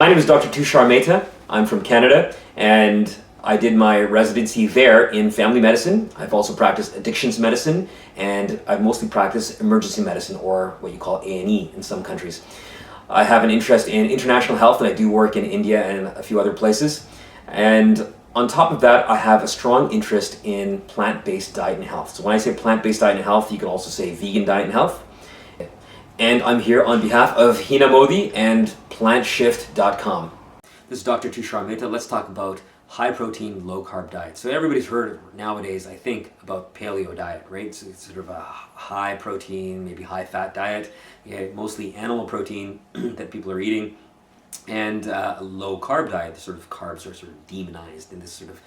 My name is Dr. Tushar Mehta. I'm from Canada, and I did my residency there in family medicine. I've also practiced addictions medicine, and I've mostly practiced emergency medicine, or what you call A&E in some countries. I have an interest in international health, and I do work in India and a few other places. And on top of that, I have a strong interest in plant-based diet and health. So when I say plant-based diet and health, you can also say vegan diet and health. And I'm here on behalf of Hina Modi and plantshift.com. This is Dr. Tushar Mehta. Let's talk about high protein, low carb diet. So everybody's heard nowadays, I think, about paleo diet, right? So it's sort of a high protein, maybe high fat diet, mostly animal protein that people are eating, and a low carb diet. The sort of carbs are sort of demonized in this sort of,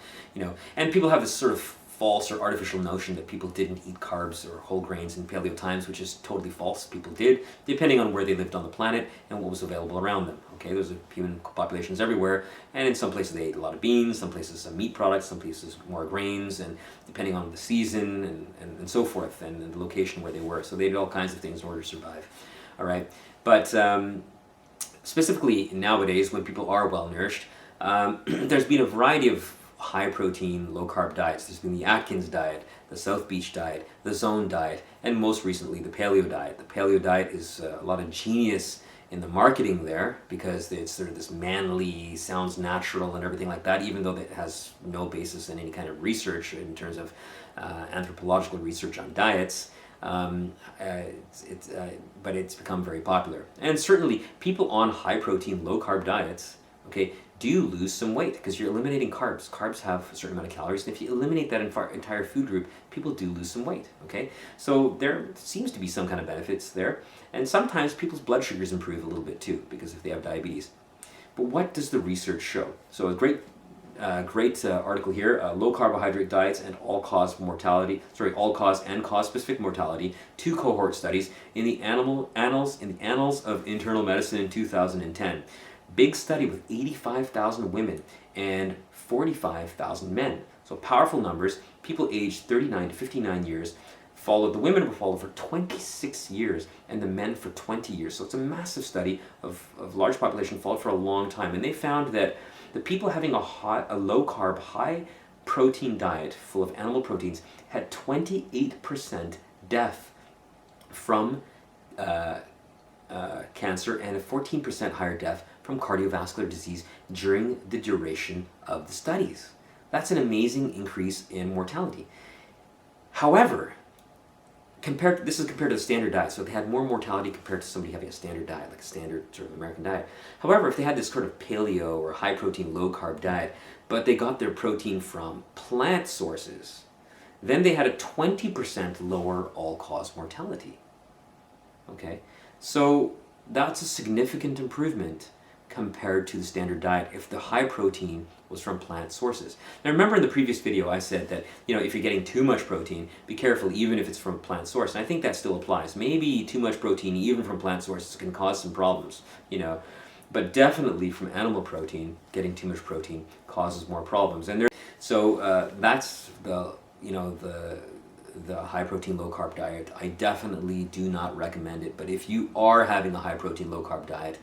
and people have this sort of false or artificial notion that people didn't eat carbs or whole grains in paleo times, which is totally false. People did, depending on where they lived on the planet and what was available around them. Okay, there's human populations everywhere, and in some places they ate a lot of beans, some places some meat products, some places more grains, and depending on the season and so forth, and the location where they were. So they did all kinds of things in order to survive. All right, but specifically nowadays, when people are well nourished, there's been a variety of high protein, low carb diets. There's been the Atkins diet, the South Beach diet, the Zone diet, and most recently the paleo diet. The paleo diet is a lot of genius in the marketing there because it's sort of this manly, sounds natural and everything like that, even though it has no basis in any kind of research in terms of anthropological research on diets. But it's become very popular. And certainly people on high protein, low carb diets, okay, do lose some weight because you're eliminating carbs. Carbs have a certain amount of calories, and if you eliminate that entire food group, people do lose some weight, okay? So there seems to be some kind of benefits there, and sometimes people's blood sugars improve a little bit too, because if they have diabetes. But what does the research show? So a great article here, low carbohydrate diets and all-cause and cause-specific mortality, 2 cohort studies in the Annals of Internal Medicine in 2010. Big study with 85,000 women and 45,000 men. So powerful numbers. People aged 39 to 59 years followed. The women were followed for 26 years and the men for 20 years. So it's a massive study of large population followed for a long time. And they found that the people having a low carb, high protein diet full of animal proteins had 28% death from cancer and a 14% higher death from cardiovascular disease during the duration of the studies. That's an amazing increase in mortality. However, this is compared to the standard diet, so they had more mortality compared to somebody having a standard diet, like a standard sort of American diet. However, if they had this sort of paleo or high protein, low carb diet, but they got their protein from plant sources, then they had a 20% lower all-cause mortality. Okay, so that's a significant improvement compared to the standard diet if the high protein was from plant sources. Now remember in the previous video I said that if you're getting too much protein, be careful even if it's from a plant source. And I think that still applies. Maybe too much protein even from plant sources can cause some problems, but definitely from animal protein, getting too much protein causes more problems. And that's the high protein low carb diet. I definitely do not recommend it, but if you are having a high protein low carb diet,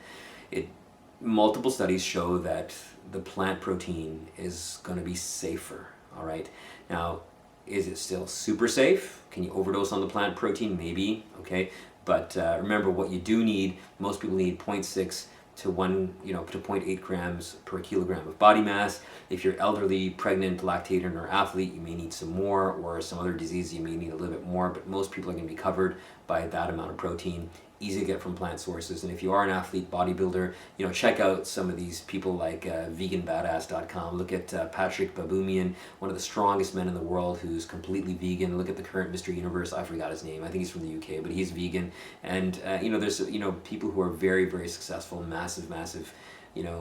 multiple studies show that the plant protein is going to be safer. All right, now is it still super safe? Can you overdose on the plant protein? Maybe, okay, but remember what you do need. Most people need 0.6 to 0.8 grams per kilogram of body mass. If you're elderly, pregnant, lactating, or athlete, you may need some more, or some other disease you may need a little bit more, but most people are going to be covered by that amount of protein. Easy to get from plant sources. And if you are an athlete, bodybuilder, check out some of these people like veganbadass.com. Look at Patrick Baboumian, one of the strongest men in the world who's completely vegan. Look at the current Mr. Universe. I forgot his name. I think he's from the UK, but he's vegan. And there's people who are very, very successful, massive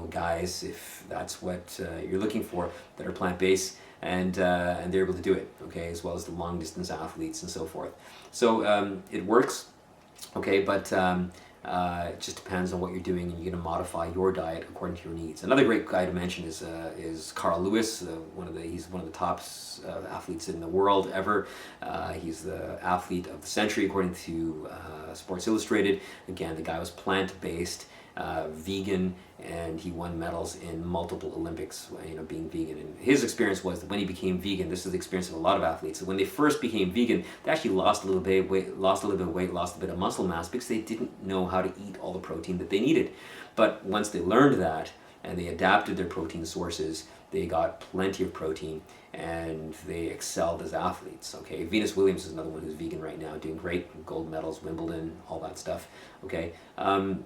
guys, if that's what you're looking for, that are plant-based, and they're able to do it, okay, as well as the long distance athletes and so forth. So it works. Okay, but it just depends on what you're doing, and you're going to modify your diet according to your needs. Another great guy to mention is Carl Lewis. He's one of the top athletes in the world ever. He's the athlete of the century according to Sports Illustrated. Again, the guy was plant-based vegan, and he won medals in multiple Olympics, being vegan. And his experience was that when he became vegan, this is the experience of a lot of athletes, that when they first became vegan, they actually lost a little bit of weight, lost a bit of muscle mass, because they didn't know how to eat all the protein that they needed. But once they learned that, and they adapted their protein sources, they got plenty of protein, and they excelled as athletes. Okay, Venus Williams is another one who's vegan right now, doing great, gold medals, Wimbledon, all that stuff. Okay, and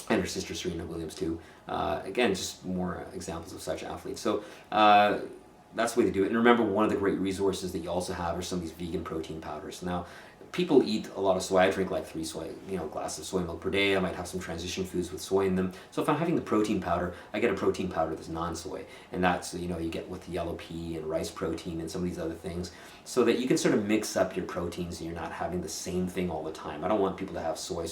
her sister Serena Williams too. Again, just more examples of such athletes. So that's the way to do it. And remember, one of the great resources that you also have are some of these vegan protein powders. Now, people eat a lot of soy. I drink like 3 glasses of soy milk per day. I might have some transition foods with soy in them. So if I'm having the protein powder, I get a protein powder that's non-soy. And that's, you get with yellow pea and rice protein and some of these other things, so that you can sort of mix up your proteins and you're not having the same thing all the time. I don't want people to have soy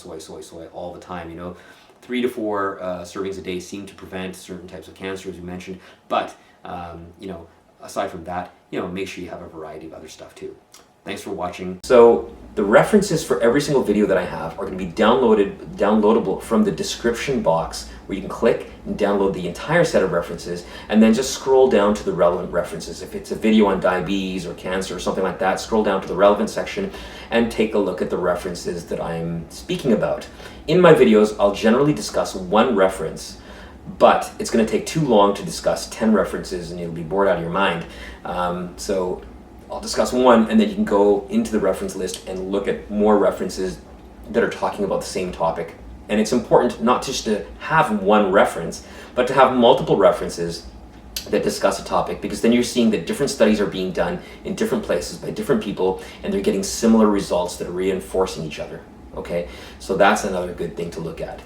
all the time, 3 to 4 servings a day seem to prevent certain types of cancer, as we mentioned. But, aside from that, make sure you have a variety of other stuff too. Thanks for watching. So the references for every single video that I have are going to be downloadable from the description box, where you can click and download the entire set of references, and then just scroll down to the relevant references. If it's a video on diabetes or cancer or something like that, scroll down to the relevant section and take a look at the references that I'm speaking about. In my videos, I'll generally discuss one reference, but it's going to take too long to discuss 10 references and you'll be bored out of your mind. So I'll discuss one, and then you can go into the reference list and look at more references that are talking about the same topic. And it's important not just to have one reference, but to have multiple references that discuss a topic, because then you're seeing that different studies are being done in different places by different people, and they're getting similar results that are reinforcing each other. Okay, so that's another good thing to look at.